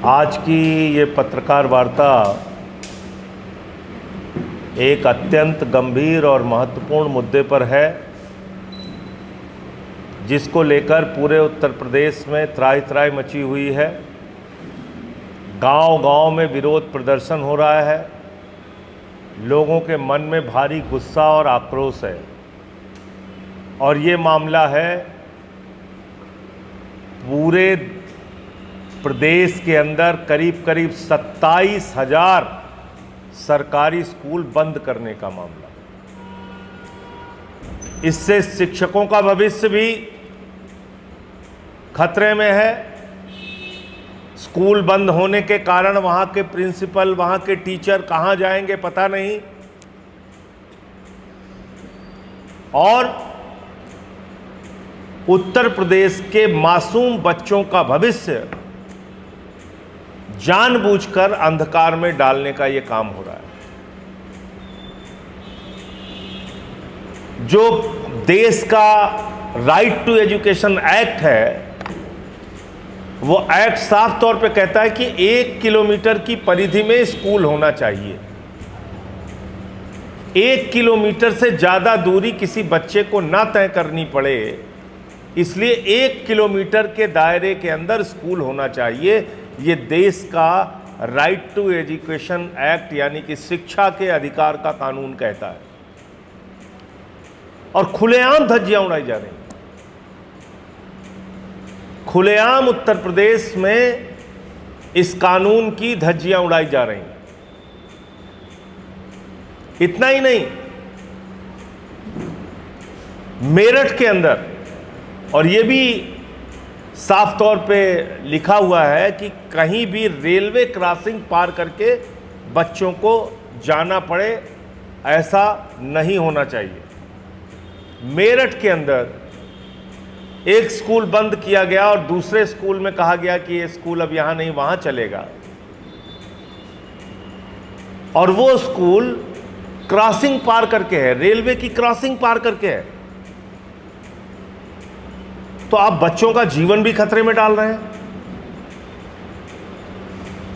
आज की ये पत्रकार वार्ता एक अत्यंत गंभीर और महत्वपूर्ण मुद्दे पर है, जिसको लेकर पूरे उत्तर प्रदेश में त्राहि त्राहि मची हुई है। गांव-गांव में विरोध प्रदर्शन हो रहा है। लोगों के मन में भारी गुस्सा और आक्रोश है और ये मामला है पूरे प्रदेश के अंदर करीब 27,000 सरकारी स्कूल बंद करने का मामला। इससे शिक्षकों का भविष्य भी खतरे में है। स्कूल बंद होने के कारण वहां के प्रिंसिपल, वहां के टीचर कहां जाएंगे पता नहीं, और उत्तर प्रदेश के मासूम बच्चों का भविष्य जानबूझकर अंधकार में डालने का यह काम हो रहा है। जो देश का राइट टू एजुकेशन एक्ट है, वो एक्ट साफ तौर पे कहता है कि 1 किलोमीटर की परिधि में स्कूल होना चाहिए। 1 किलोमीटर से ज्यादा दूरी किसी बच्चे को ना तय करनी पड़े, इसलिए 1 किलोमीटर के दायरे के अंदर स्कूल होना चाहिए। ये देश का राइट टू एजुकेशन एक्ट यानी कि शिक्षा के अधिकार का कानून कहता है, और खुलेआम धज्जियां उड़ाई जा रही हैं। खुलेआम उत्तर प्रदेश में इस कानून की धज्जियां उड़ाई जा रही हैं। इतना ही नहीं, मेरठ के अंदर, और यह भी साफ तौर पे लिखा हुआ है कि कहीं भी रेलवे क्रॉसिंग पार करके बच्चों को जाना पड़े, ऐसा नहीं होना चाहिए। मेरठ के अंदर एक स्कूल बंद किया गया और दूसरे स्कूल में कहा गया कि ये स्कूल अब यहां नहीं वहां चलेगा, और वो स्कूल क्रॉसिंग पार करके है, रेलवे की क्रॉसिंग पार करके है। तो आप बच्चों का जीवन भी खतरे में डाल रहे हैं,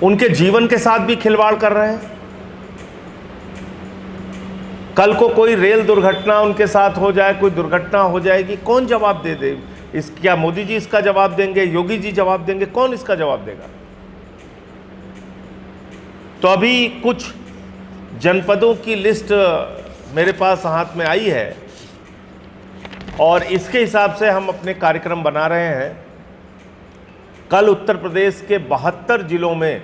उनके जीवन के साथ भी खिलवाड़ कर रहे हैं। कल को कोई रेल दुर्घटना उनके साथ हो जाए, कोई दुर्घटना हो जाएगी, कौन जवाब दे? क्या मोदी जी इसका जवाब देंगे? योगी जी जवाब देंगे? कौन इसका जवाब देगा? तो अभी कुछ जनपदों की लिस्ट मेरे पास हाथ में आई है और इसके हिसाब से हम अपने कार्यक्रम बना रहे हैं। कल उत्तर प्रदेश के 72 जिलों में,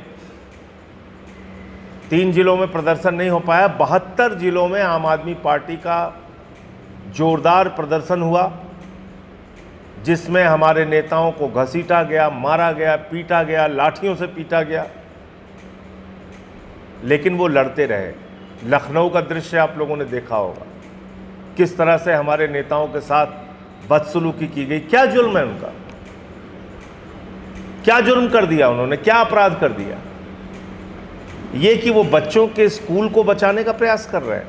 3 जिलों में प्रदर्शन नहीं हो पाया, 72 जिलों में आम आदमी पार्टी का जोरदार प्रदर्शन हुआ, जिसमें हमारे नेताओं को घसीटा गया, मारा गया, पीटा गया, लाठियों से पीटा गया, लेकिन वो लड़ते रहे। लखनऊ का दृश्य आप लोगों ने देखा होगा, किस तरह से हमारे नेताओं के साथ बदसलूकी की गई। क्या जुल्म है उनका? क्या जुर्म कर दिया उन्होंने? क्या अपराध कर दिया? ये कि वो बच्चों के स्कूल को बचाने का प्रयास कर रहे हैं,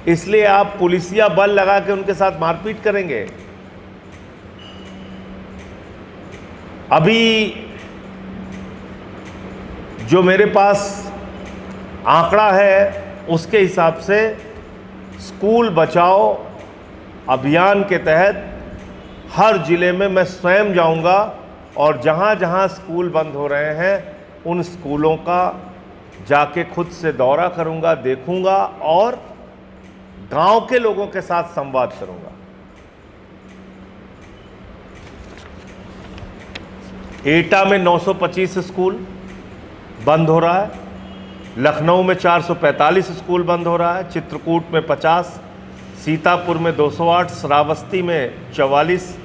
इसलिए आप पुलिसिया बल लगा के उनके साथ मारपीट करेंगे। अभी जो मेरे पास आंकड़ा है उसके हिसाब से स्कूल बचाओ अभियान के तहत हर जिले में मैं स्वयं जाऊंगा और जहां जहां स्कूल बंद हो रहे हैं उन स्कूलों का जाके खुद से दौरा करूंगा, देखूंगा और गांव के लोगों के साथ संवाद करूंगा। एटा में 925 स्कूल बंद हो रहा है, लखनऊ में 445 स्कूल बंद हो रहा है, चित्रकूट में 50, सीतापुर में 208, श्रावस्ती में 44,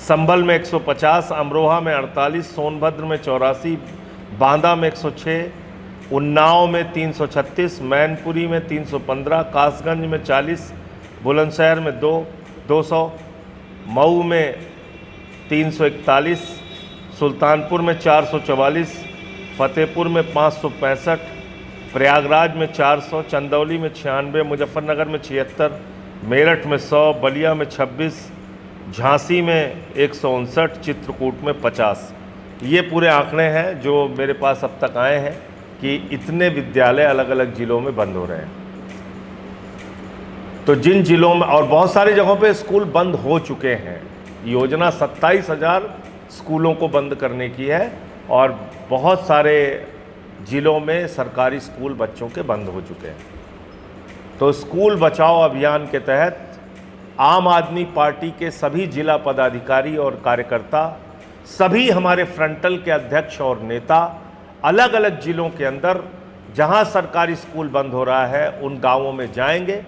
संभल में 150, अमरोहा में 48, सोनभद्र में 84, बांदा में 106, उन्नाव में 336, मैनपुरी में 315, कासगंज में 40, बुलंदशहर में 200, मऊ में 341, सुल्तानपुर में 444, फतेहपुर में 565, प्रयागराज में 400, चंदौली में 96, मुजफ्फरनगर में 76, मेरठ में 100, बलिया में 26, झांसी में 159, चित्रकूट में 50। ये पूरे आंकड़े हैं जो मेरे पास अब तक आए हैं कि इतने विद्यालय अलग अलग ज़िलों में बंद हो रहे हैं। तो जिन ज़िलों में, और बहुत सारी जगहों पे स्कूल बंद हो चुके हैं, योजना 27,000 स्कूलों को बंद करने की है और बहुत सारे ज़िलों में सरकारी स्कूल बच्चों के बंद हो चुके हैं। तो स्कूल बचाओ अभियान के तहत आम आदमी पार्टी के सभी जिला पदाधिकारी और कार्यकर्ता, सभी हमारे फ्रंटल के अध्यक्ष और नेता अलग अलग ज़िलों के अंदर जहां सरकारी स्कूल बंद हो रहा है उन गांवों में जाएंगे,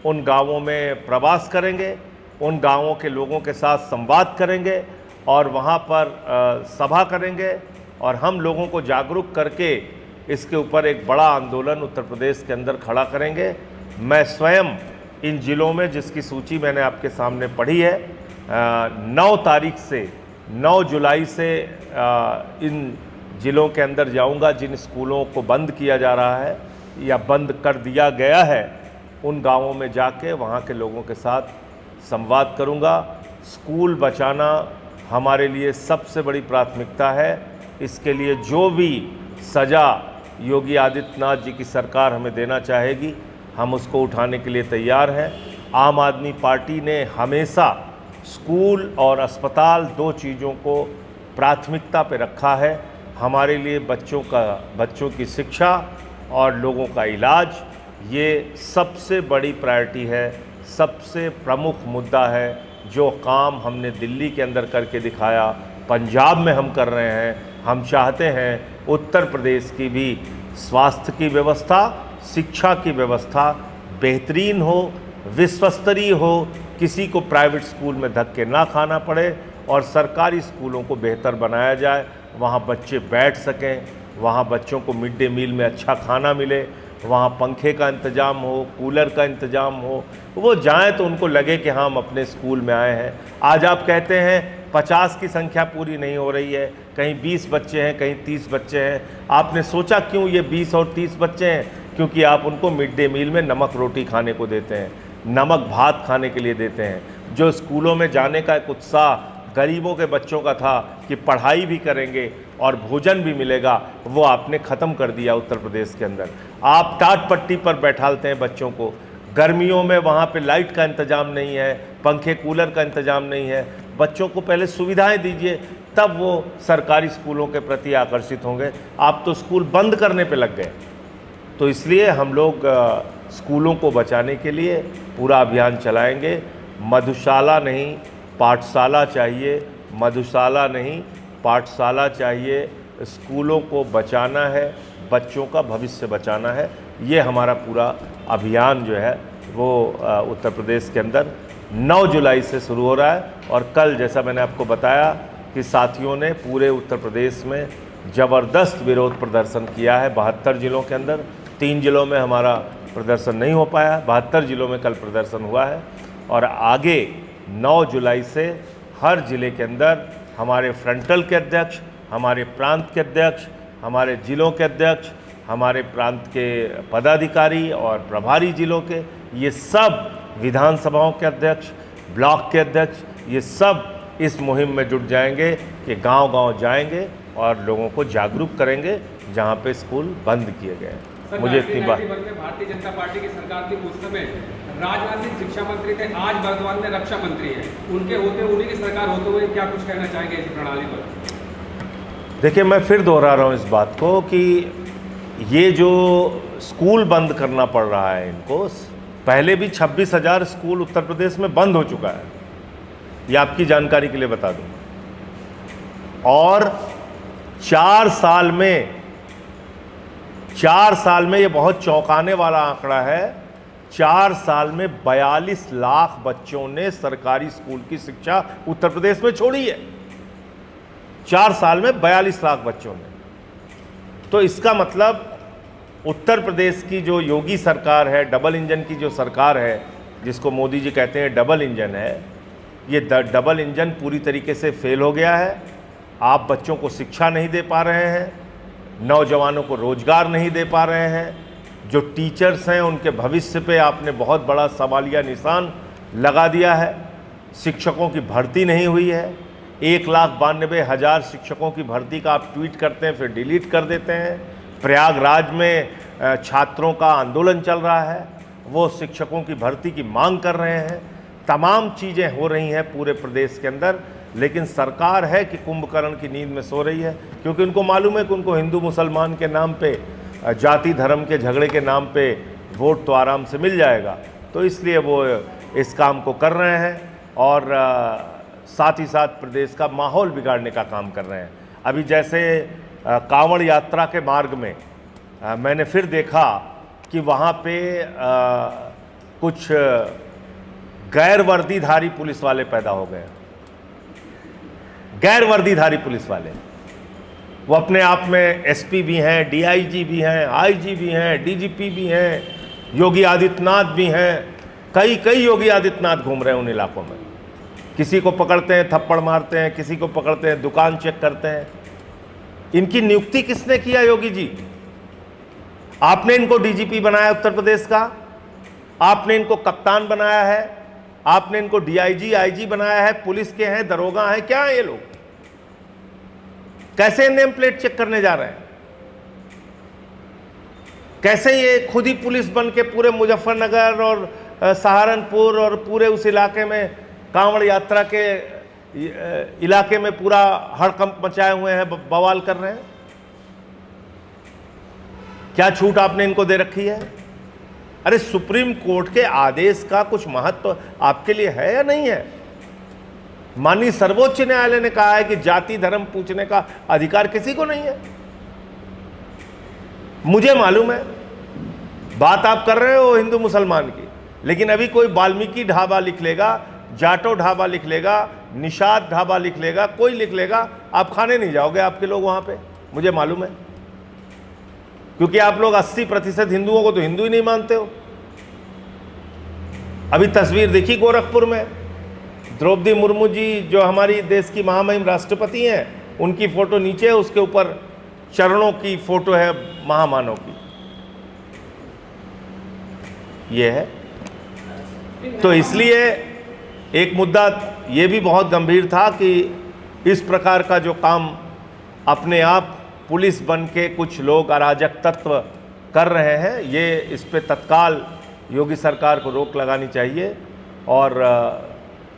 उन गांवों में प्रवास करेंगे, उन गांवों के लोगों के साथ संवाद करेंगे और वहां पर सभा करेंगे और हम लोगों को जागरूक करके इसके ऊपर एक बड़ा आंदोलन उत्तर प्रदेश के अंदर खड़ा करेंगे। मैं स्वयं इन ज़िलों में, जिसकी सूची मैंने आपके सामने पढ़ी है, 9 तारीख से 9 जुलाई से इन ज़िलों के अंदर जाऊंगा जिन स्कूलों को बंद किया जा रहा है या बंद कर दिया गया है, उन गांवों में जाके वहां के लोगों के साथ संवाद करूंगा। स्कूल बचाना हमारे लिए सबसे बड़ी प्राथमिकता है। इसके लिए जो भी सज़ा योगी आदित्यनाथ जी की सरकार हमें देना चाहेगी, हम उसको उठाने के लिए तैयार हैं। आम आदमी पार्टी ने हमेशा स्कूल और अस्पताल, 2 चीज़ों को प्राथमिकता पे रखा है। हमारे लिए बच्चों की शिक्षा और लोगों का इलाज, ये सबसे बड़ी प्रायोरिटी है, सबसे प्रमुख मुद्दा है। जो काम हमने दिल्ली के अंदर करके दिखाया, पंजाब में हम कर रहे हैं, हम चाहते हैं उत्तर प्रदेश की भी स्वास्थ्य की व्यवस्था, शिक्षा की व्यवस्था बेहतरीन हो, विश्वस्तरीय हो, किसी को प्राइवेट स्कूल में धक्के ना खाना पड़े और सरकारी स्कूलों को बेहतर बनाया जाए। वहाँ बच्चे बैठ सकें, वहाँ बच्चों को मिड डे मील में अच्छा खाना मिले, वहाँ पंखे का इंतज़ाम हो, कूलर का इंतज़ाम हो, वो जाएं तो उनको लगे कि हाँ हम अपने स्कूल में आए हैं। आज आप कहते हैं 50 की संख्या पूरी नहीं हो रही है, कहीं 20 बच्चे हैं, कहीं 30 बच्चे हैं। आपने सोचा क्यों ये 20 और 30 बच्चे हैं? क्योंकि आप उनको मिड डे मील में नमक रोटी खाने को देते हैं, नमक भात खाने के लिए देते हैं। जो स्कूलों में जाने का एक उत्साह गरीबों के बच्चों का था कि पढ़ाई भी करेंगे और भोजन भी मिलेगा, वो आपने ख़त्म कर दिया उत्तर प्रदेश के अंदर। आप टाट पट्टी पर बैठालते हैं बच्चों को, गर्मियों में वहाँ पे लाइट का इंतज़ाम नहीं है, पंखे कूलर का इंतज़ाम नहीं है। बच्चों को पहले सुविधाएं दीजिए, तब वो सरकारी स्कूलों के प्रति आकर्षित होंगे। आप तो स्कूल बंद करने पे लग गए। तो इसलिए हम लोग स्कूलों को बचाने के लिए पूरा अभियान चलाएंगे। मधुशाला नहीं पाठशाला चाहिए, मधुशाला नहीं पाठशाला चाहिए। स्कूलों को बचाना है, बच्चों का भविष्य बचाना है। ये हमारा पूरा अभियान जो है वो उत्तर प्रदेश के अंदर 9 जुलाई से शुरू हो रहा है। और कल जैसा मैंने आपको बताया कि साथियों ने पूरे उत्तर प्रदेश में ज़बरदस्त विरोध प्रदर्शन किया है 72 ज़िलों के अंदर। 3 ज़िलों में हमारा प्रदर्शन नहीं हो पाया, 72 ज़िलों में कल प्रदर्शन हुआ है। और आगे 9 जुलाई से हर ज़िले के अंदर हमारे फ्रंटल के अध्यक्ष, हमारे प्रांत के अध्यक्ष, हमारे ज़िलों के अध्यक्ष, हमारे प्रांत के पदाधिकारी और प्रभारी ज़िलों के, ये सब विधानसभाओं के अध्यक्ष, ब्लॉक के अध्यक्ष, ये सब इस मुहिम में जुट जाएंगे कि गांव-गांव जाएंगे और लोगों को जागरूक करेंगे जहां पे स्कूल बंद किए गए हैं। मुझे इतनी बात। भारतीय जनता पार्टी की सरकार थी, उस समय राजनाथ सिंह शिक्षा मंत्री थे, आज वर्तमान में रक्षा मंत्री हैं। उनके होते उन्हीं की सरकार होते हुए क्या कुछ कहना चाहेंगे इस प्रणाली पर? देखिए, मैं फिर दोहरा रहा हूँ इस बात को कि ये जो स्कूल बंद करना पड़ रहा है इनको, पहले भी 26,000 स्कूल उत्तर प्रदेश में बंद हो चुका है, ये आपकी जानकारी के लिए बता दूं। और 4 साल में ये बहुत चौंकाने वाला आंकड़ा है, 4 साल में 42 लाख बच्चों ने सरकारी स्कूल की शिक्षा उत्तर प्रदेश में छोड़ी है। 4 साल में 42 लाख बच्चों ने। तो इसका मतलब उत्तर प्रदेश की जो योगी सरकार है, डबल इंजन की जो सरकार है, जिसको मोदी जी कहते हैं डबल इंजन है, ये डबल इंजन पूरी तरीके से फेल हो गया है। आप बच्चों को शिक्षा नहीं दे पा रहे हैं, नौजवानों को रोजगार नहीं दे पा रहे हैं, जो टीचर्स हैं उनके भविष्य पे आपने बहुत बड़ा सवालिया निशान लगा दिया है, शिक्षकों की भर्ती नहीं हुई है, 1,92,000 शिक्षकों की भर्ती का आप ट्वीट करते हैं, फिर डिलीट कर देते हैं। प्रयागराज में छात्रों का आंदोलन चल रहा है, वो शिक्षकों की भर्ती की मांग कर रहे हैं। तमाम चीज़ें हो रही हैं पूरे प्रदेश के अंदर, लेकिन सरकार है कि कुंभकर्ण की नींद में सो रही है, क्योंकि उनको मालूम है कि उनको हिंदू मुसलमान के नाम पे, जाति धर्म के झगड़े के नाम पे वोट तो आराम से मिल जाएगा, तो इसलिए वो इस काम को कर रहे हैं और साथ ही साथ प्रदेश का माहौल बिगाड़ने का काम कर रहे हैं। अभी जैसे कांवड़ यात्रा के मार्ग में मैंने फिर देखा कि वहाँ पे कुछ गैर वर्दीधारी पुलिस वाले पैदा हो गए। गैर वर्दीधारी पुलिस वाले, वो अपने आप में एसपी भी हैं, डीआईजी भी हैं, आईजी भी हैं, डीजीपी भी हैं, योगी आदित्यनाथ भी हैं। कई योगी आदित्यनाथ घूम रहे हैं उन इलाकों में। किसी को पकड़ते हैं थप्पड़ मारते हैं, किसी को पकड़ते हैं दुकान चेक करते हैं। इनकी नियुक्ति किसने किया? योगी जी। आपने इनको डीजीपी बनाया उत्तर प्रदेश का, आपने इनको कप्तान बनाया है, आपने इनको डीआईजी आईजी बनाया है, पुलिस के हैं, दरोगा हैं, क्या है ये लोग? कैसे नेम प्लेट चेक करने जा रहे हैं? कैसे ये खुद ही पुलिस बन के पूरे मुजफ्फरनगर और सहारनपुर और पूरे उस इलाके में, कांवड़ यात्रा के इलाके में पूरा हड़कंप मचाए हुए हैं, बवाल कर रहे हैं? क्या छूट आपने इनको दे रखी है? अरे सुप्रीम कोर्ट के आदेश का कुछ महत्व आपके लिए है या नहीं है? माननीय सर्वोच्च न्यायालय ने कहा है कि जाति धर्म पूछने का अधिकार किसी को नहीं है। मुझे मालूम है बात आप कर रहे हो हिंदू मुसलमान की, लेकिन अभी कोई वाल्मीकि ढाबा लिख लेगा, जाटो ढाबा लिख लेगा, निषाद ढाबा लिख लेगा, कोई लिख लेगा, आप खाने नहीं जाओगे आपके लोग वहां पे, मुझे मालूम है। क्योंकि आप लोग 80% हिंदुओं को तो हिंदू ही नहीं मानते हो। अभी तस्वीर देखी गोरखपुर में, द्रौपदी मुर्मू जी जो हमारी देश की महामहिम राष्ट्रपति हैं, उनकी फोटो नीचे है, उसके ऊपर चरणों की फोटो है महामानव की, ये है। तो इसलिए एक मुद्दा ये भी बहुत गंभीर था कि इस प्रकार का जो काम अपने आप पुलिस बन के कुछ लोग अराजक तत्व कर रहे हैं, ये इस पे तत्काल योगी सरकार को रोक लगानी चाहिए। और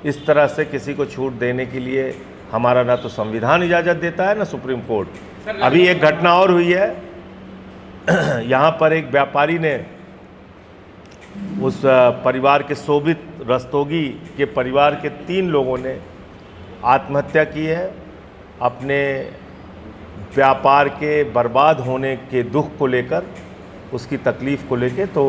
इस तरह से किसी को छूट देने के लिए हमारा ना तो संविधान इजाज़त देता है, ना सुप्रीम कोर्ट। अभी एक घटना और हुई है, यहाँ पर एक व्यापारी ने उस परिवार के शोभित रस्तोगी के परिवार के 3 लोगों ने आत्महत्या की है, अपने व्यापार के बर्बाद होने के दुख को लेकर, उसकी तकलीफ़ को लेकर। तो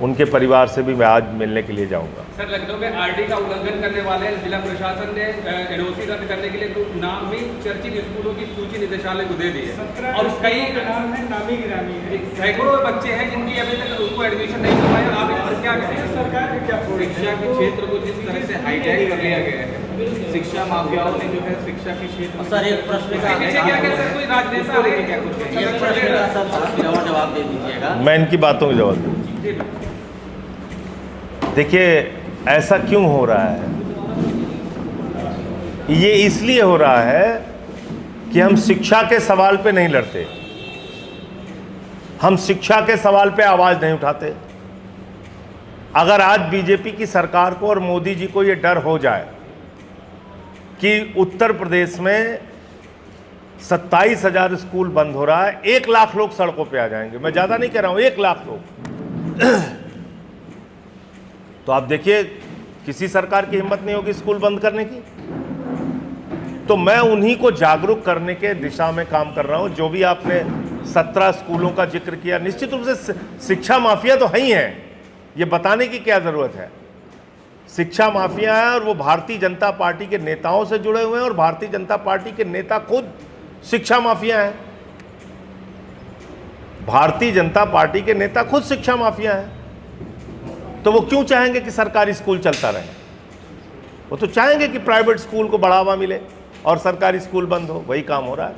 उनके परिवार से भी मैं आज मिलने के लिए जाऊंगा। सर, लखनऊ में आरटी का उल्लंघन करने वाले जिला प्रशासन ने एनओसी रद्द करने के लिए तो नामी चर्चित स्कूलों की सूची निदेशालय को दे दी है और कई नामी गिरामी है, सैकड़ों बच्चे हैं जिनकी अभी तक उनको एडमिशन नहीं करवाया। आप इस पर क्या कहेंगे? सरकार ने क्या शिक्षा के क्षेत्र को जिस तरह से हाईजैक कर लिया गया है, शिक्षा माफियाओं ने जो है शिक्षा के क्षेत्र। सर एक प्रश्न का सर कोई राजनेता है क्या? कुछ जवाब दे दीजिएगा। मैं इनकी बातों का जवाब दूँ। देखिए, ऐसा क्यों हो रहा है? ये इसलिए हो रहा है कि हम शिक्षा के सवाल पे नहीं लड़ते, हम शिक्षा के सवाल पे आवाज़ नहीं उठाते। अगर आज बीजेपी की सरकार को और मोदी जी को ये डर हो जाए कि उत्तर प्रदेश में 27,000 स्कूल बंद हो रहा है, 1 लाख लोग सड़कों पे आ जाएंगे, मैं ज़्यादा नहीं कह रहा हूँ, 1 लाख लोग तो आप देखिए किसी सरकार की हिम्मत नहीं होगी स्कूल बंद करने की। तो मैं उन्हीं को जागरूक करने के दिशा में काम कर रहा हूं। जो भी आपने 17 स्कूलों का जिक्र किया, निश्चित रूप से शिक्षा माफिया तो है ही है, ये बताने की क्या ज़रूरत है। शिक्षा माफिया है और वो भारतीय जनता पार्टी के नेताओं से जुड़े हुए हैं और भारतीय जनता पार्टी के नेता खुद शिक्षा माफिया हैं। भारतीय जनता पार्टी के नेता खुद शिक्षा माफिया हैं, तो वो क्यों चाहेंगे कि सरकारी स्कूल चलता रहे? वो तो चाहेंगे कि प्राइवेट स्कूल को बढ़ावा मिले और सरकारी स्कूल बंद हो। वही काम हो रहा है।